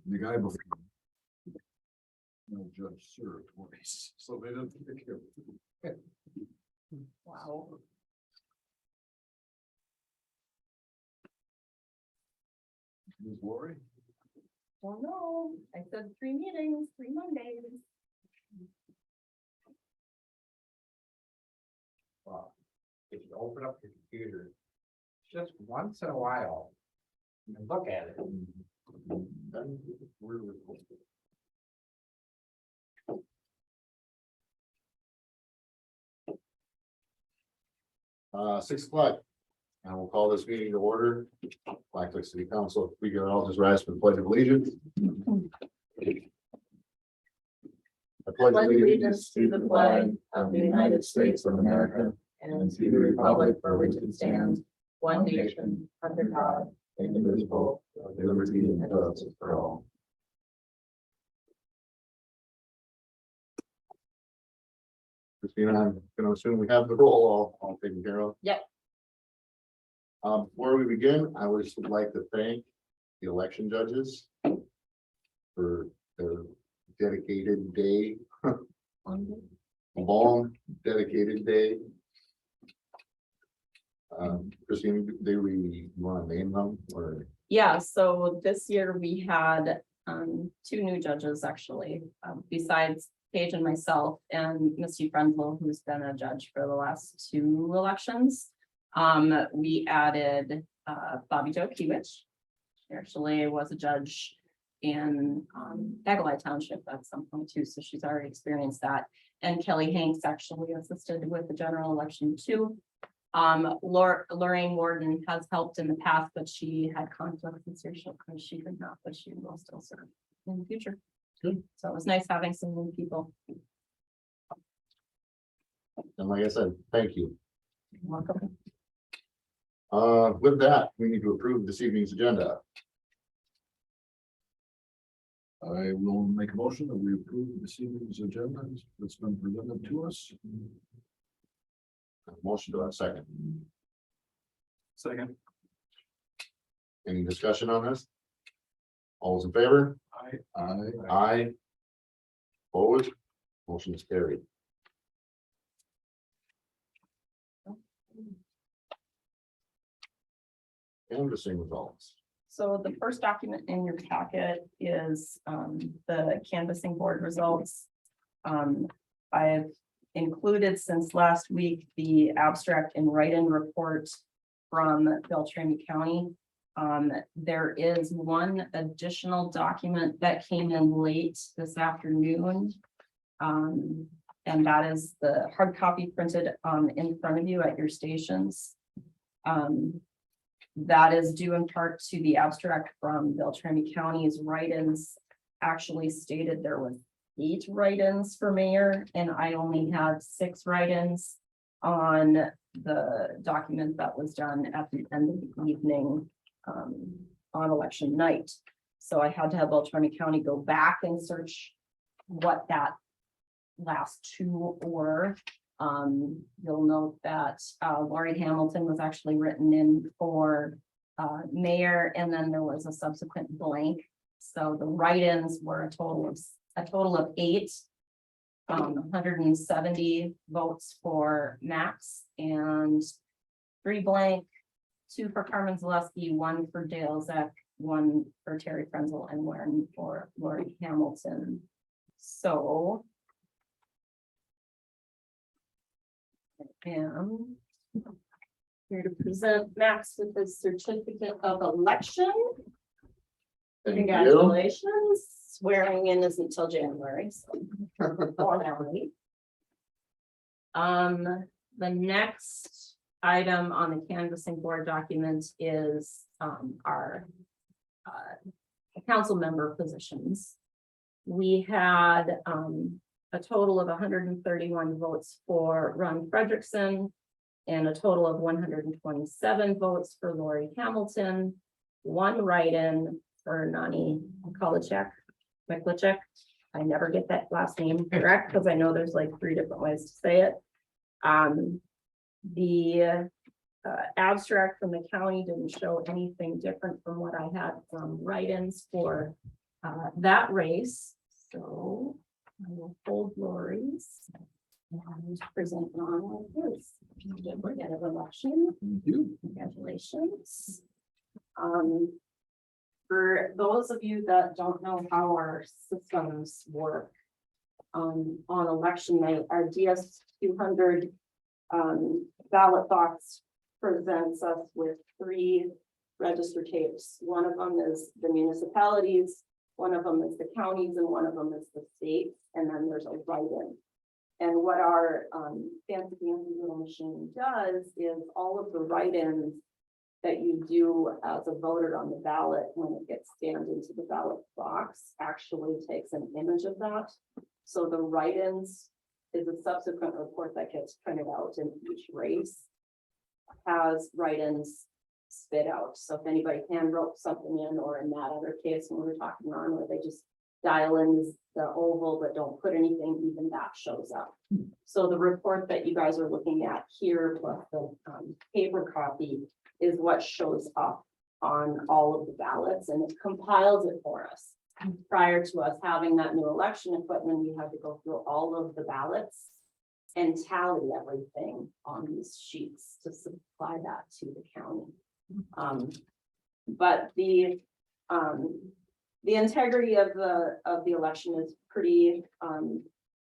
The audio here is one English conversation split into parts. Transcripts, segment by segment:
The guy before. No judge served twice, so they didn't take care of it. Wow. Ms. Lori? Don't know. I said 3 meetings, 3 Mondays. Well, if you open up your computer, just once in a while, and look at it. Then we're recording. 6 o'clock. And we'll call this meeting to order. Blackduck City Council, we can all just rise for the pledge of allegiance. I pledge Allegiance to the flag of the United States of America and to the republic for which it stands, one nation, under God, indivisible, with liberty and justice for all. Christina, I'm gonna assume we have the roll all taken care of. Yep. Before we begin, I would just like to thank the election judges for their dedicated day, long dedicated day. Christine, you want to name them or? Yeah, so this year we had 2 new judges actually, besides Paige and myself and Misty Frenzel, who's been a judge for the last 2 elections. We added Bobby Jo Kiewicz. She actually was a judge in Agalai Township at some point too, so she's already experienced that. And Kelly Hanks actually assisted with the general election too. Lorraine Warden has helped in the past, but she had conflicts this year, because she could not, but she will still serve in the future. Good. So it was nice having some new people. And like I said, thank you. Welcome. With that, we need to approve this evening's agenda. I will make a motion that we approve this evening's agenda that's been presented to us. Motion to have second. Second. Any discussion on this? All those in favor? Aye. Aye. Opposed? Motion is carried. Canvassing results. So the first document in your packet is the canvassing board results. I've included since last week the abstract and write-in report from Beltrami County. There is one additional document that came in late this afternoon. And that is the hard copy printed in front of you at your stations. That is due in part to the abstract from Beltrami County's write-ins actually stated there was 8 write-ins for mayor, and I only had 6 write-ins on the document that was done at the end of the evening on election night. So I had to have Beltrami County go back and search what that last 2 were. You'll note that Lori Hamilton was actually written in for mayor, and then there was a subsequent blank. So the write-ins were a total of 8, 170 votes for Max, and 3 blank, 2 for Carmen Zaleski, 1 for Dale Zeck, 1 for Terry Frenzel, and 1 for Lori Hamilton. So I am here to present Max with his certificate of election. Thank you. Congratulations. Swearing in isn't until January, so formality. The next item on the canvassing board document is our council member positions. We had a total of 131 votes for Ron Frederickson and a total of 127 votes for Lori Hamilton, 1 write-in for Nani Miklicek. I never get that last name correct because I know there's like 3 different ways to say it. The abstract from the county didn't show anything different from what I had from write-ins for that race. So I will hold Lori's and present on his certificate of election. Thank you. Congratulations. For those of you that don't know how our systems work, on election night, our DS 200 ballot box presents us with 3 register tapes. One of them is the municipalities, one of them is the counties, and one of them is the states, and then there's a write-in. And what our fancy little machine does is all of the write-ins that you do as a voter on the ballot, when it gets scanned into the ballot box, actually takes an image of that. So the write-ins is a subsequent report that gets printed out, in each race has write-ins spit out. So if anybody hand wrote something in, or in that other case, when we were talking on, where they just dial in the oval but don't put anything, even that shows up. So the report that you guys are looking at here, plus the paper copy, is what shows up on all of the ballots, and it compiles it for us. Prior to us having that new election equipment, we had to go through all of the ballots and tally everything on these sheets to supply that to the county. But the integrity of the election is pretty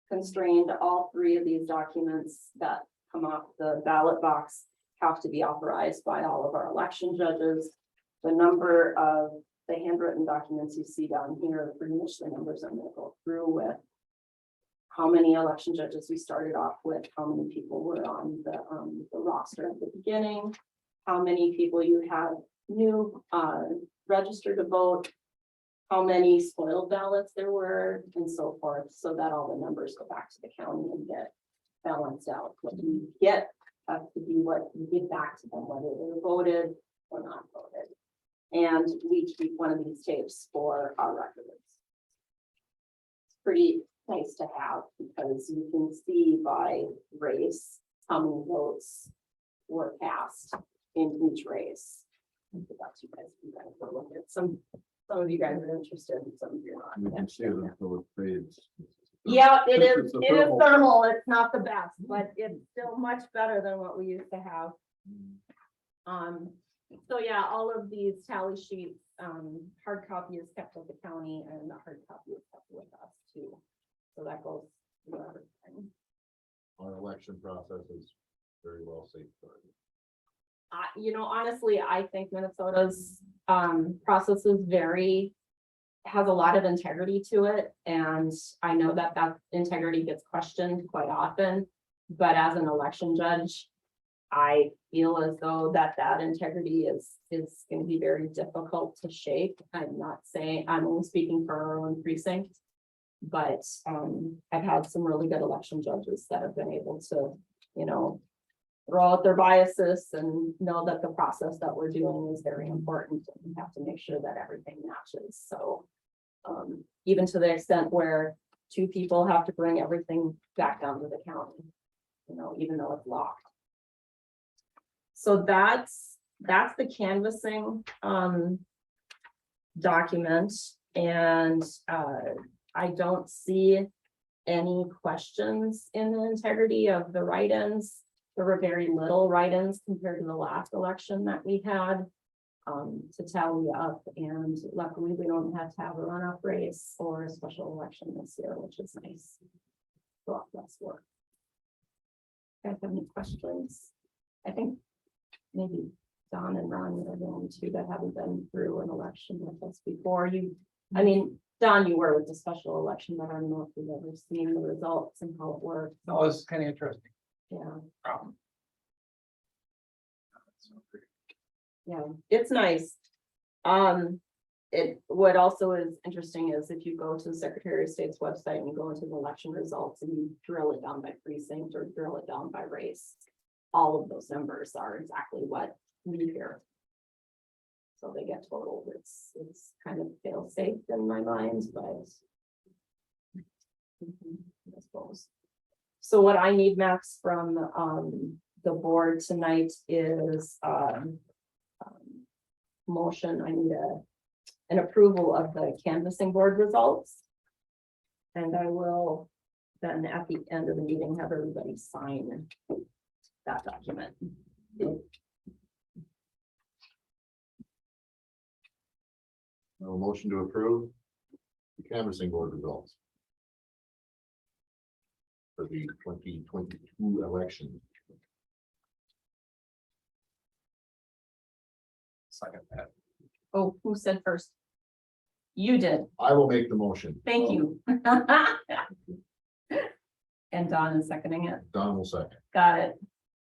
constrained. All 3 of these documents that come off the ballot box have to be authorized by all of our election judges. The number of the handwritten documents you see down here are pretty much the numbers I'm going to go through with. How many election judges we started off with, how many people were on the roster at the beginning, how many people you had new registered to vote, how many spoiled ballots there were, and so forth, so that all the numbers go back to the county and get balanced out. What you get has to be what you give back to them, whether they're voted or not voted. And we keep one of these tapes for our records. It's pretty nice to have, because you can see by race how many votes were cast in each race. I think that's you guys can look at. Some of you guys are interested, and some of you are We not. can see it until it fades. Yeah, it It's is. a It is thermal. thermal. It's not the best, but it's still much better than what we used to have. So yeah, all of these tally sheets, hard copy is kept at the county, and the hard copy is kept with us too. So that goes through everything. Our election process is very well safeguarded. Honestly, I think Minnesota's process is has a lot of integrity to it. And I know that integrity gets questioned quite often, but as an election judge, I feel as though that integrity is going to be very difficult to shake. I'm not saying, I'm only speaking for our own precinct, but I've had some really good election judges that have been able to, throw out their biases and know that the process that we're doing is very important, and we have to make sure that everything matches. So even to the extent where 2 people have to bring everything back down to the county, even though it's locked. So that's the canvassing document, and I don't see any questions in the integrity of the write-ins. There were very little write-ins compared to the last election that we had to tally up, and luckily we don't have to have a runoff race or a special election this year, which is nice. A lot less work. Guys have any questions? I think maybe Don and Ron are the only 2 that haven't been through an election with us before. Don, you were with the special election, but I don't know if you've ever seen the results and how it works. No, this is kind of interesting. Yeah. Yeah, it's nice. What also is interesting is if you go to the Secretary of State's website and you go into the election results and you drill it down by precinct or drill it down by race, all of those numbers are exactly what we hear. So they get total. It's kind of fail safe in my mind, but I suppose. So what I need, Max, from the board tonight is motion. I need an approval of the canvassing board results. And I will then at the end of the meeting have everybody sign that document. A motion to approve the canvassing board results for the 2022 election. Second that. Oh, who said first? You did. I will make the motion. Thank you. And Don is seconding it. Don will second. Got it.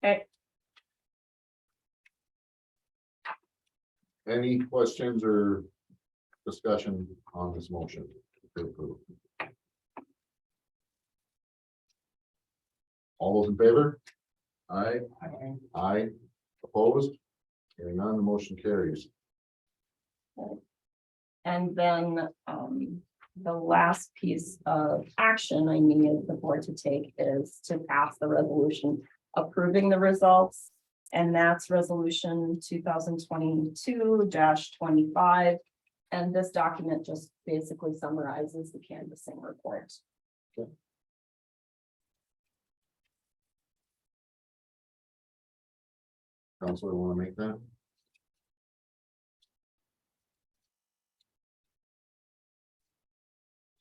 Okay. Any questions or discussion on this motion to approve? All those in favor? Aye. Aye. Opposed? Hearing none, the motion carries. And then, the last piece of action I need the board to take is to pass the resolution approving the results. And that's resolution 2022-25. And this document just basically summarizes the canvassing report. Counselor, want to make that?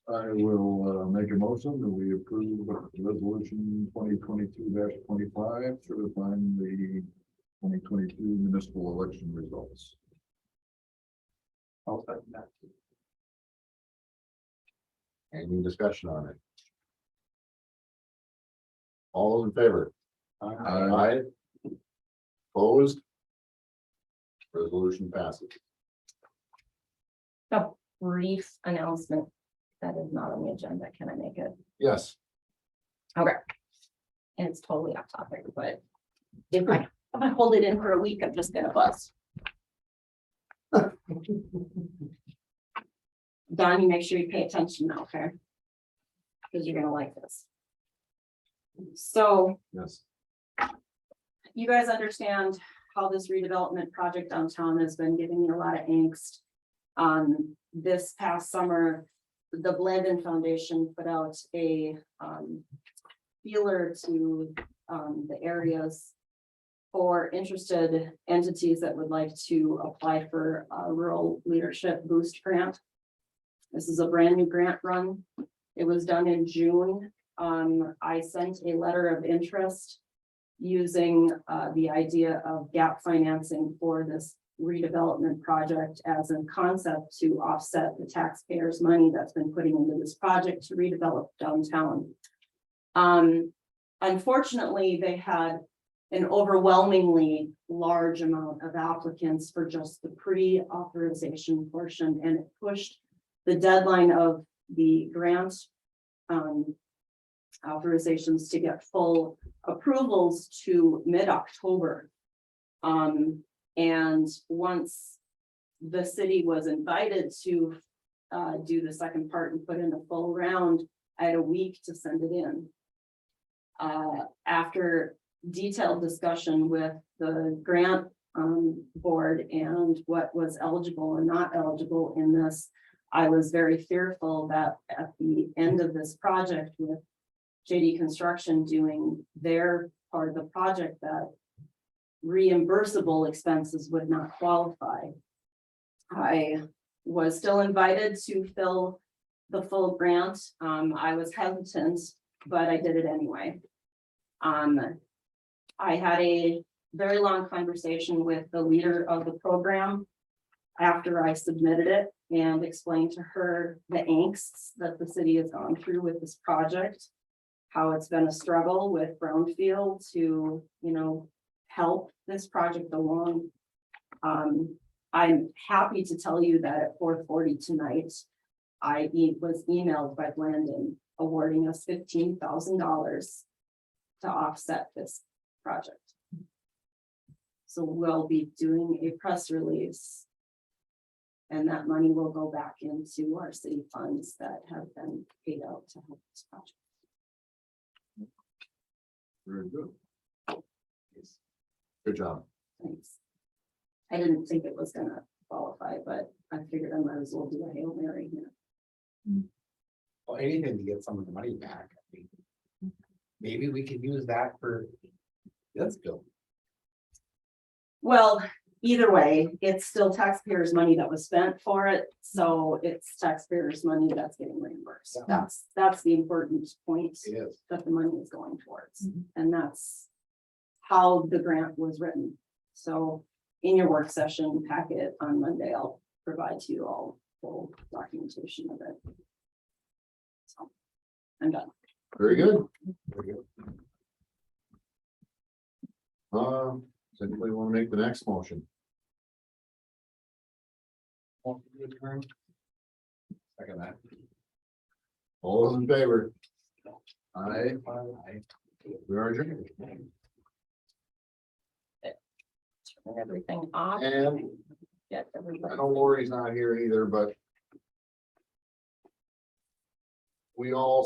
I will make a motion that we approve resolution 2022-25, certifying the 2022 municipal election results. I'll second that. Any discussion on it? All those in favor? Aye. Opposed? Resolution passes. A brief announcement that is not on the agenda. Can I make it? Yes, Okay. And it's totally off topic, but if I hold it in for a week, I'm just gonna bust. Don, you make sure you pay attention now, okay? Because you're gonna like this. So yes. you guys understand how this redevelopment project downtown has been giving me a lot of angst. This past summer, the Blandon Foundation put out a feeler to the areas for interested entities that would like to apply for a rural leadership boost grant. This is a brand new grant run. It was done in June. I sent a letter of interest using the idea of gap financing for this redevelopment project as a concept to offset the taxpayers' money that's been putting into this project to redevelop downtown. Unfortunately, they had an overwhelmingly large amount of applicants for just the pre-authorization portion, and it pushed the deadline of the grant authorizations to get full approvals to mid-October. And once the city was invited to do the second part and put in a full round, I had a week to send it in. After detailed discussion with the grant board and what was eligible and not eligible in this, I was very fearful that at the end of this project with JD Construction doing their part of the project, that reimbursable expenses would not qualify. I was still invited to fill the full grant. I was hesitant, but I did it anyway. I had a very long conversation with the leader of the program after I submitted it and explained to her the angsts that the city has gone through with this project, how it's been a struggle with Brownfield to, help this project along. I'm happy to tell you that at 4:40 tonight, I was emailed by Blandon awarding us $15,000 to offset this project. So we'll be doing a press release, and that money will go back into our city funds that have been paid out to help this project. Very good. Good job. Thanks. I didn't think it was gonna qualify, but I figured I might as well do a Hail Mary here. Well, anything to get some of the money back. I think. Maybe we could use that for this bill. Well, either way, it's still taxpayers' money that was spent for it, so it's taxpayers' money that's getting reimbursed. Yeah. That's the important point It is. that the money is going towards, and that's how the grant was written. So in your work session packet on Monday, I'll provide to you all full documentation of it. So, I'm done. Very good. Very good. Does anybody want to make the next motion? Second that. All those in favor? I, We are adjourned. Turn everything off. And Get everybody. I know Lori's not here either, but we all